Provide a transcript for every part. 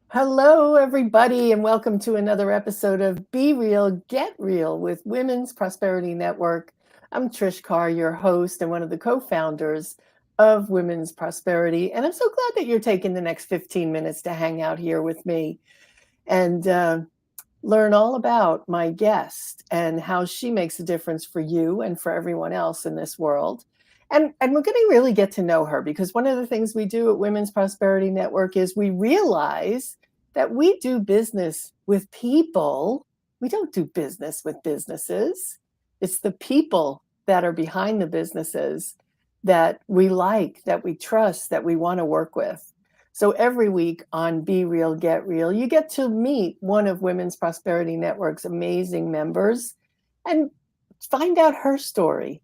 Hello, everybody, and welcome to another episode of Be Real, Get Real with Women's Prosperity Network. I'm Trish Carr, your host and one of the co-founders of Women's Prosperity. And I'm so glad that you're taking the next 15 minutes to hang out here with me and learn all about my guest and how she makes a difference for you and for everyone else in this world. And we're going to really get to know her because one of the things we do at Women's Prosperity Network is we realize that we do business with people. We don't do business with businesses. It's the people that are behind the businesses that we like, that we trust, that we want to work with. So every week on Be Real, Get Real, you get to meet one of Women's Prosperity Network's amazing members and find out her story.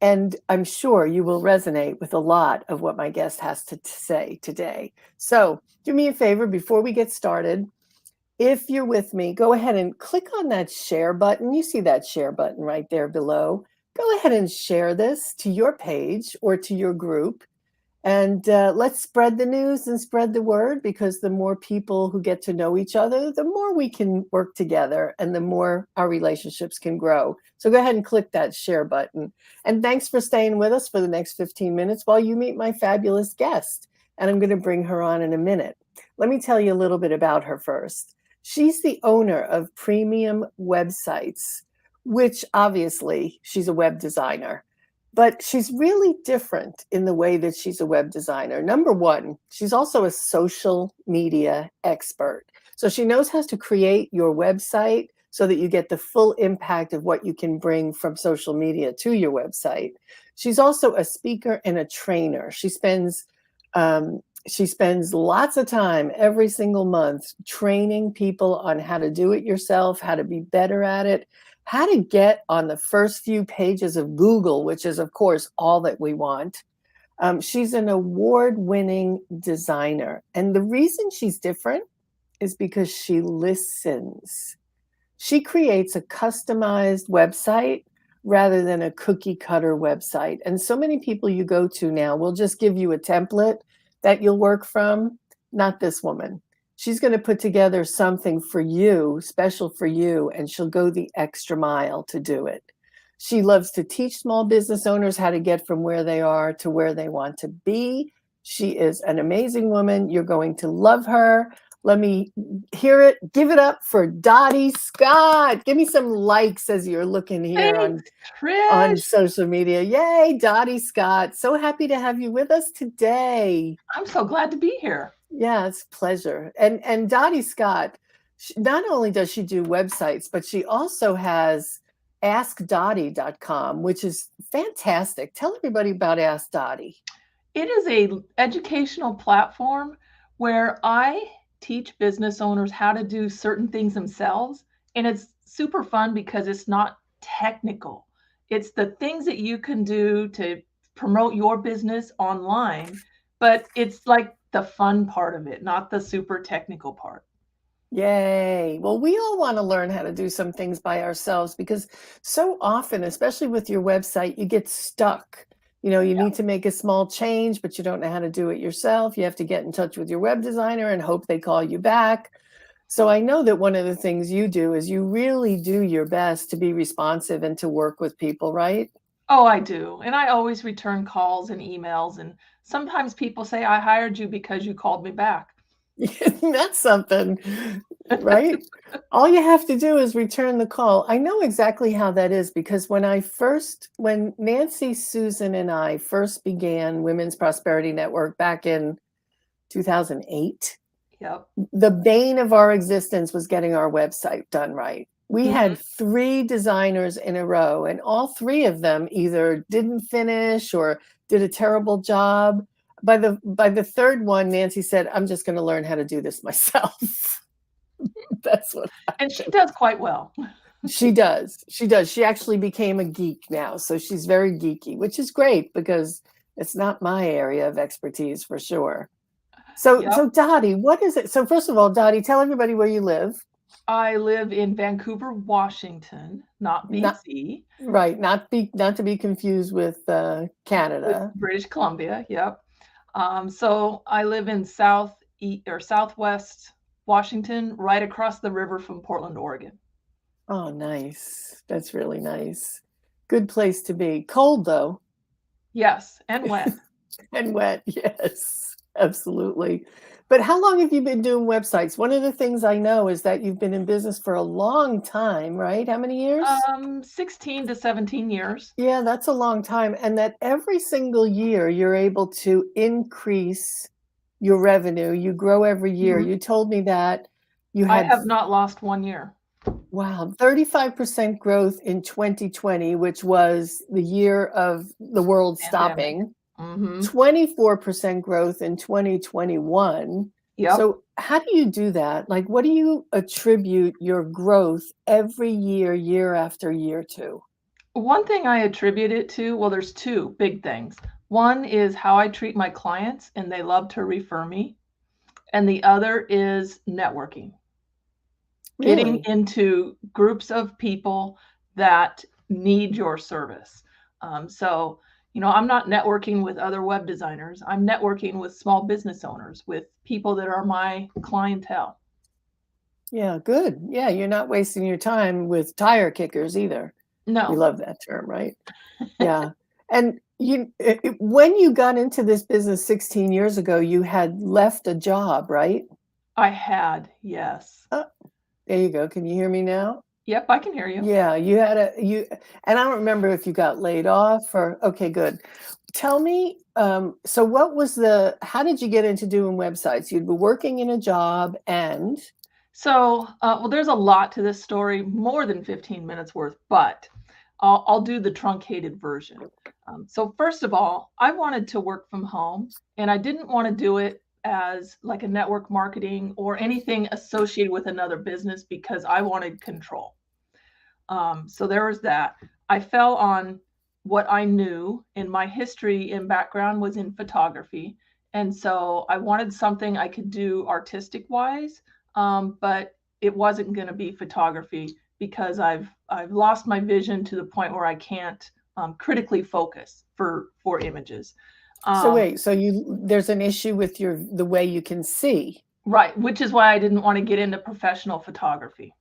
And I'm sure you will resonate with a lot of what my guest has to say today. So do me a favor before we get started. If you're with me, go ahead and click on that share button. You see that share button right there below. Go ahead and share this to your page or to your group. And let's spread the news and spread the word, because the more people who get to know each other, the more we can work together and the more our relationships can grow. So go ahead and click that share button. And thanks for staying with us for the next 15 minutes while you meet my fabulous guest. And I'm going to bring her on in a minute. Let me tell you a little bit about her first. She's the owner of Premium Websites, which obviously she's a web designer. But she's really different in the way that she's a web designer. Number one, she's also a social media expert. So she knows how to create your website so that you get the full impact of what you can bring from social media to your website. She's also a speaker and a trainer. She spends lots of time every single month training people on how to do it yourself, how to be better at it, how to get on the first few pages of Google, which is, of course, all that we want. She's an award-winning designer. And the reason she's different is because she listens. She creates a customized website rather than a cookie cutter website. And so many people you go to now will just give you a template that you'll work from. Not this woman. She's going to put together something for you, special for you, and she'll go the extra mile to do it. She loves to teach small business owners how to get from where they are to where they want to be. She is an amazing woman. You're going to love her. Let me hear it. Give it up for Dotty Scott. Give me some likes as you're looking here Thanks, on Trish. social media. Yay, Dotty Scott. So happy to have you with us today. I'm so glad to be here. Yeah, it's a pleasure. And Dottie Scott, not only does she do websites, but she also has AskDotty.com, which is fantastic. Tell everybody about Ask Dotty. It is a educational platform where I teach business owners how to do certain things themselves, and it's super fun because it's not technical. It's the things that you can do to promote your business online, but it's like the fun part of it, not the super technical part. Yay. Well, we all want to learn how to do some things by ourselves because so often, especially with your website, you get stuck. You need to make a small change, but you don't know how to do it yourself. You have to get in touch with your web designer and hope they call you back. So I know that one of the things you do is you really do your best to be responsive and to work with people, right? Oh, I do. And I always return calls and emails. And sometimes people say, I hired you because you called me back. That's something, right? All you have to do is return the call. I know exactly how that is because when Nancy, Susan, and I first began Women's Prosperity Network back in 2008, Yep. the bane of our existence was getting our website done right. We Mhm. had 3 designers in a row, and all 3 of them either didn't finish or did a terrible job. By the third one, Nancy said, "I'm just going to learn how to do this myself." That's what And she happened. does quite well. She does. She does. She actually became a geek now, so she's very geeky, which is great because it's not my area of expertise for sure. So, Yep. so Dottie, what is it? So, first of all, Dottie, tell everybody where you live. I live in Vancouver, Washington, not Not BC, right, not to be confused with with Canada. British Columbia. Yep. So I live in south or southwest Washington, right across the river from Portland, Oregon. Oh, nice. That's really nice. Good place to be. Cold though. Yes, and wet. And wet. Yes, absolutely. But how long have you been doing websites? One of the things I know is that you've been in business for a long time, right? How many years? 16 to 17 years. Yeah, that's a long time. And that every single year you're able to increase your revenue. You grow every year. Mhm. You told me that you I had, have not lost 1 year. wow, 35% growth in 2020, which was the year of the world Pandemic. stopping, Mm-hmm. 24% growth in 2021. Yep. So how do you do that? Like, what do you attribute your growth every year, year after year to? One thing I attribute it to, well, there's two big things. One is how I treat my clients, and they love to refer me. And the other is networking, getting Really? into groups of people that need your service. So, I'm not networking with other web designers. I'm networking with small business owners, with people that are my clientele. Yeah, good. Yeah, you're not wasting your time with tire kickers either. You No, love that term, right? Yeah. And when you got into this business 16 years ago, you had left a job, right? I had, yes. Oh, there you go. Can you hear me now? Yep, I can hear you. Yeah, and I don't remember if you got laid off or, okay, good. Tell me, so how did you get into doing websites? You'd be working in a job and, So, well, there's a lot to this story, more than 15 minutes worth, but I'll do the truncated version. So, first of all, I wanted to work from home, and I didn't want to do it as like a network marketing or anything associated with another business because I wanted control. So there was that. I fell on what I knew, and my history and background was in photography. And so I wanted something I could do artistic wise, but it wasn't going to be photography because I've lost my vision to the point where I can't critically focus for images. so Um, wait, there's an issue with the way you can see. right, which is why I didn't want to get into professional photography.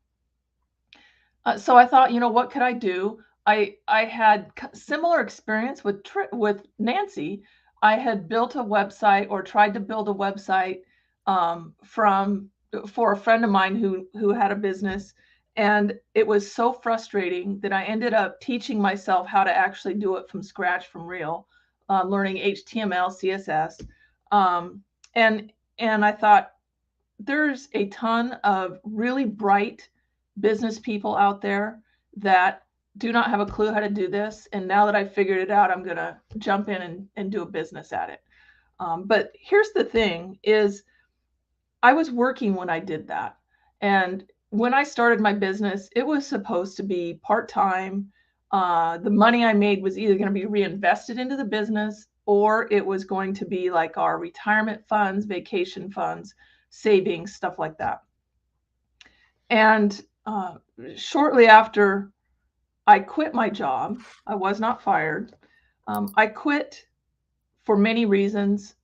So I thought, what could I do? I had similar experience with Nancy. I had built a website or tried to build a website from for a friend of mine who had a business, and it was so frustrating that I ended up teaching myself how to actually do it from scratch, from real, learning HTML, CSS, um, and and I thought there's a ton of really bright business people out there that do not have a clue how to do this. And now that I've figured it out, I'm going to jump in and do a business at it. But here's the thing is I was working when I did that. And when I started my business, it was supposed to be part-time. The money I made was either going to be reinvested into the business or it was going to be like our retirement funds, vacation funds, savings, stuff like that. And shortly after I quit my job, I was not fired. I quit for many reasons,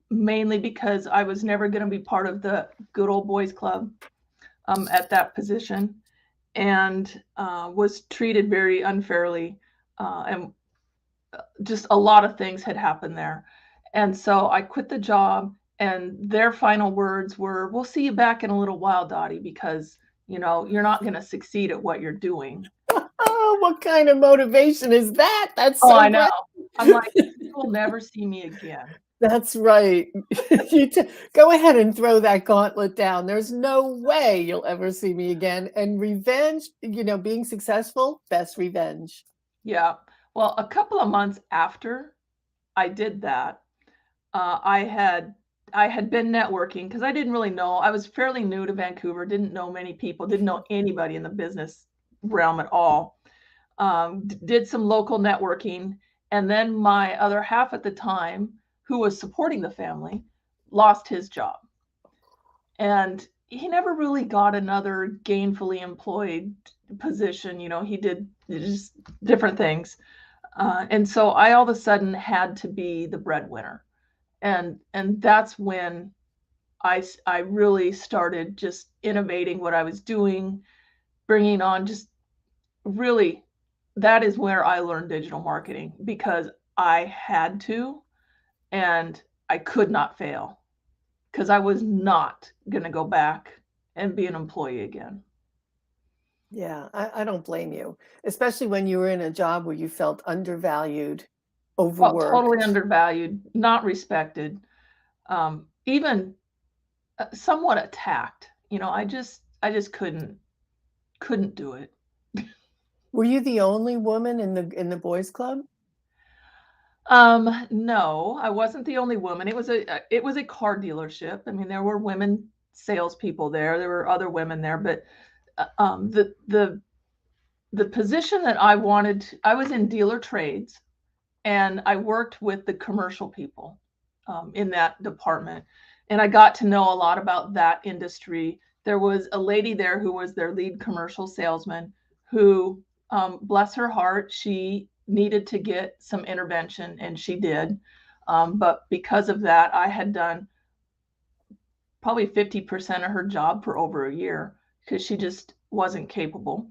mainly because I was never going to be part of the good old boys club at that position and was treated very unfairly. And just a lot of things had happened there. And so I quit the job, and their final words were, "We'll see you back in a little while, Dotty, because you're not going to succeed at what you're doing." Oh, what kind of motivation is that? That's Oh, so I know. great. I'm like, "You will never see me again." That's right. Go ahead and throw that gauntlet down. There's no way you'll ever see me again. And revenge, being successful, best revenge. Yeah. Well, a couple of months after I did that, I had been networking because I didn't really know. I was fairly new to Vancouver, didn't know many people, didn't know anybody in the business realm at all. Did some local networking, and then my other half at the time, who was supporting the family, lost his job, and he never really got another gainfully employed position. He did just different things, and so I all of a sudden had to be the breadwinner, and that's when I really started just innovating what I was doing, bringing on just really, that is where I learned digital marketing because I had to, and I could not fail because I was not going to go back and be an employee again. Yeah, I don't blame you, especially when you were in a job where you felt undervalued, Well, totally overworked. undervalued, not respected, even somewhat attacked. I just couldn't do it. Were you the only woman in the boys' club? No, I wasn't the only woman. It was a car dealership. I mean, there were women salespeople there. There were other women there, but the position that I wanted, I was in dealer trades, and I worked with the commercial people in that department, and I got to know a lot about that industry. There was a lady there who was their lead commercial salesman, who, bless her heart, she needed to get some intervention, and she did. But because of that, I had done probably 50% of her job for over a year because she just wasn't capable.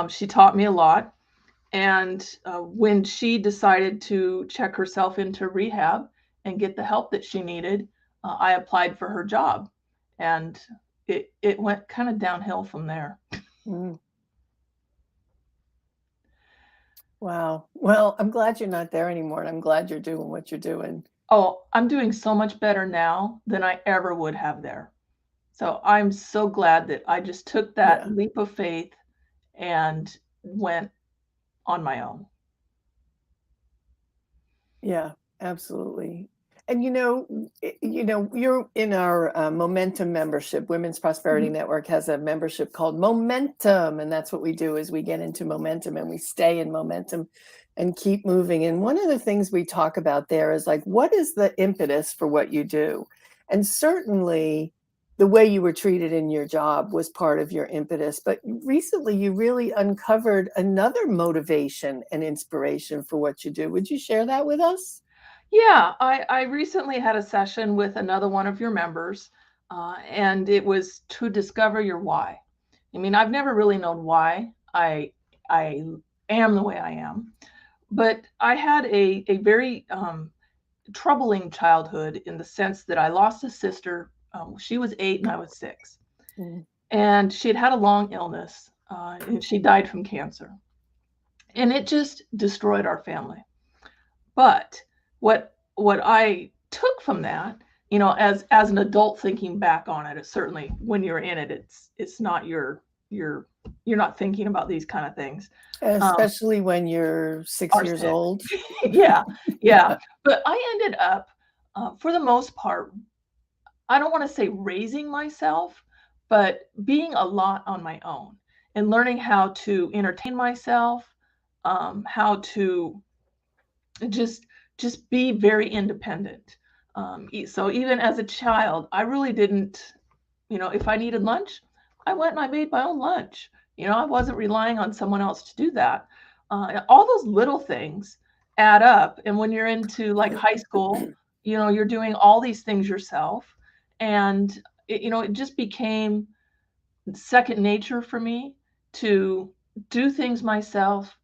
She taught me a lot. And when she decided to check herself into rehab and get the help that she needed, I applied for her job. And it went kind of downhill from there. Mm, wow. Well, I'm glad you're not there anymore, and I'm glad you're doing what you're doing. Oh, I'm doing so much better now than I ever would have there. So I'm so glad that I just took that Yeah. leap of faith and went on my own. Yeah, absolutely. And you're in our Momentum membership. Women's Prosperity Mhm. Network has a membership called Momentum, and that's what we do is we get into momentum and we stay in momentum and keep moving. And one of the things we talk about there is like, what is the impetus for what you do? And certainly the way you were treated in your job was part of your impetus, but recently you really uncovered another motivation and inspiration for what you do. Would you share that with us? Yeah, I recently had a session with another one of your members, and it was to discover your why. I mean, I've never really known why I am the way I am, but I had a very troubling childhood in the sense that I lost a sister. She was 8 and I was 6, Mm, and she had had a long illness, and she died from cancer, and it just destroyed our family. But what I took from that, as an adult thinking back on it, certainly when you're in it, it's not your you're not thinking about these kind of things. Um, especially when you're 6 years Arsenic. old. Yeah, yeah. Yeah, But I ended up, for the most part, I don't want to say raising myself, but being a lot on my own and learning how to entertain myself, how to just just be very independent. So even as a child, I really didn't, if I needed lunch, I went and I made my own lunch. I wasn't relying on someone else to do that. All those little things add up, and when you're into like high school, you're doing all these things yourself, and it just became second nature for me to do things myself,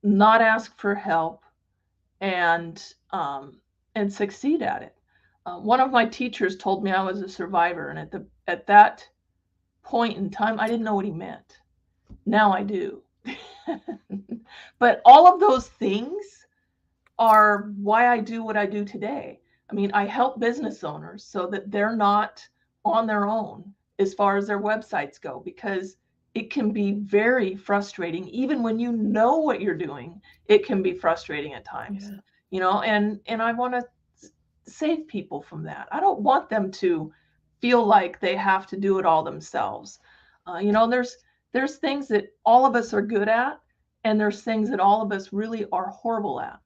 not ask for help, and succeed at it. One of my teachers told me I was a survivor, and at that point in time, I didn't know what he meant. Now I do. But all of those things are why I do what I do today. I mean, I help business owners so that they're not on their own as far as their websites go, because it can be very frustrating. Even when you know what you're doing, it can be frustrating at times, yeah, and I want to save people from that. I don't want them to feel like they have to do it all themselves. There's things that all of us are good at, and there's things that all of us really are horrible at,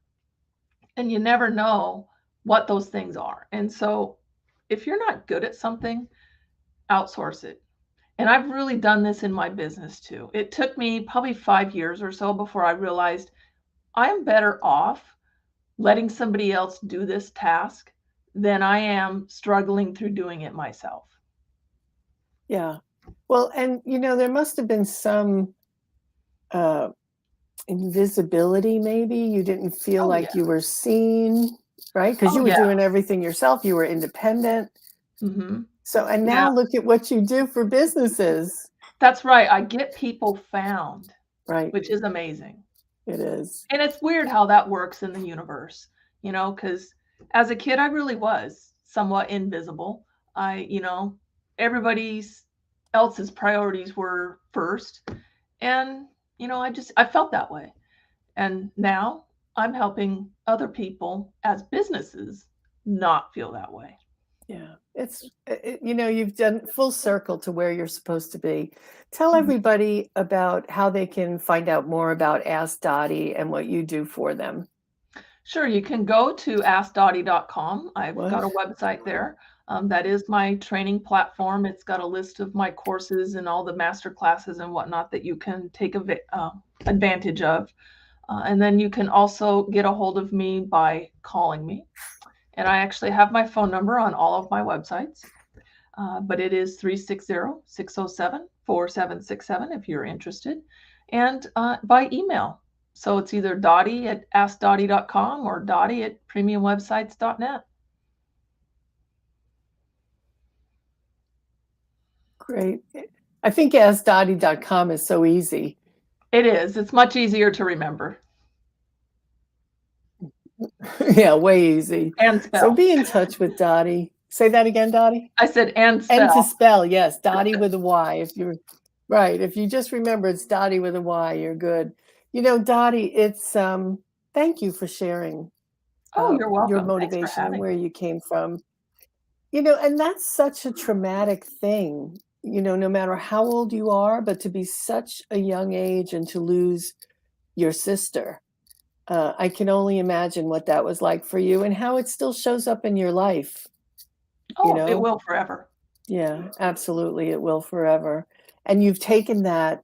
and you never know what those things are. And so if you're not good at something, outsource it. And I've really done this in my business too. It took me probably 5 years or so before I realized I'm better off letting somebody else do this task than I am struggling through doing it myself. Yeah. Well, and there must have been some invisibility, maybe. You didn't feel like you were seen, right? Because you were doing everything yourself. You were independent. Mm-hmm. So, and now look at what you do for businesses. That's right. I get people found, right? Which is amazing. It is. And it's weird how that works in the universe, because as a kid, I really was somewhat invisible. Everybody else's priorities were first. And, I felt that way. And now I'm helping other people as businesses not feel that way. Yeah, you've done full circle to where you're supposed to be. Tell everybody about how they can find out more about Ask Dotty and what you do for them. Sure, you can go to askdotty.com. I've got a website there. That is my training platform. It's got a list of my courses and all the master classes and whatnot that you can take advantage of. And then you can also get a hold of me by calling me. And I actually have my phone number on all of my websites. But it is 360-607-4767 if you're interested. And by email. So it's either Dotty at askdotty.com or Dotty at premiumwebsites.net. Great. I think askdotty.com is so easy. It is. It's much easier to remember. Yeah, way easy. And spell. So be in touch with Dotty. Say that again, Dotty. I said and spell. And to spell, yes, Dotty with a Y. If you're right, if you just remember it's Dotty with a Y, you're good. Dotty, it's thank you for sharing. You're welcome. Your motivation and where you came from. And that's such a traumatic thing. No matter how old you are, but to be such a young age and to lose your sister. I can only imagine what that was like for you and how it still shows up in your life. It will forever. Yeah, absolutely. It will forever. And you've taken that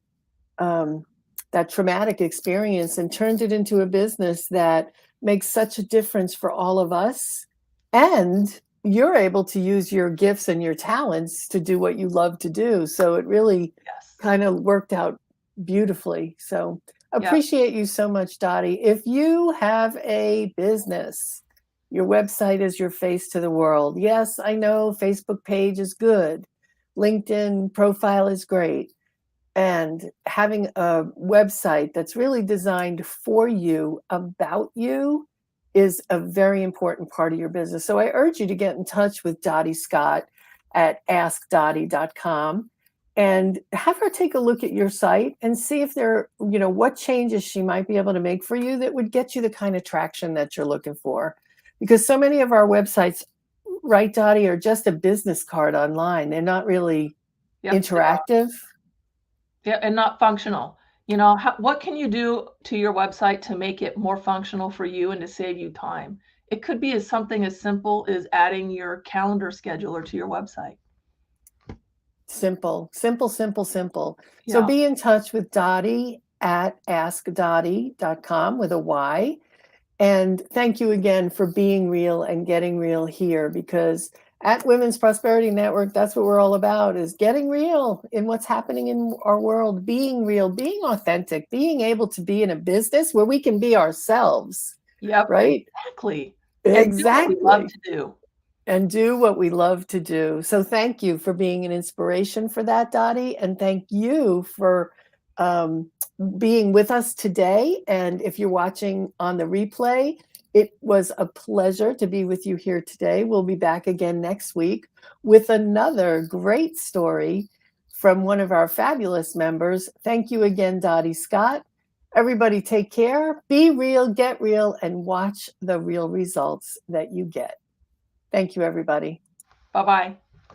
traumatic experience and turned it into a business that makes such a difference for all of us. And you're able to use your gifts and your talents to do what you love to do. So it really kind of worked out beautifully. So appreciate you so much, Dotty. If you have a business, your website is your face to the world. Yes, I know Facebook page is good. LinkedIn profile is great. And having a website that's really designed for you, about you, is a very important part of your business. So I urge you to get in touch with Dotty Scott at askdotty.com and have her take a look at your site and see if what changes she might be able to make for you that would get you the kind of traction that you're looking for. Because so many of our websites, right, Dotty, are just a business card online. They're not really interactive. Yeah, and not functional. What can you do to your website to make it more functional for you and to save you time? It could be something as simple as adding your calendar scheduler to your website. Simple. Yeah. So be in touch with Dotty at askdotty.com with a Y. And thank you again for being real and getting real here, because at Women's Prosperity Network, that's what we're all about, is getting real in what's happening in our world, being real, being authentic, being able to be in a business where we can be ourselves. Yep, right? Exactly. And do what we love to do. So thank you for being an inspiration for that, Dotty. And thank you for being with us today. And if you're watching on the replay, it was a pleasure to be with you here today. We'll be back again next week with another great story from one of our fabulous members. Thank you again, Dotty Scott. Everybody take care, be real, get real, and watch the real results that you get. Thank you, everybody. Bye-bye.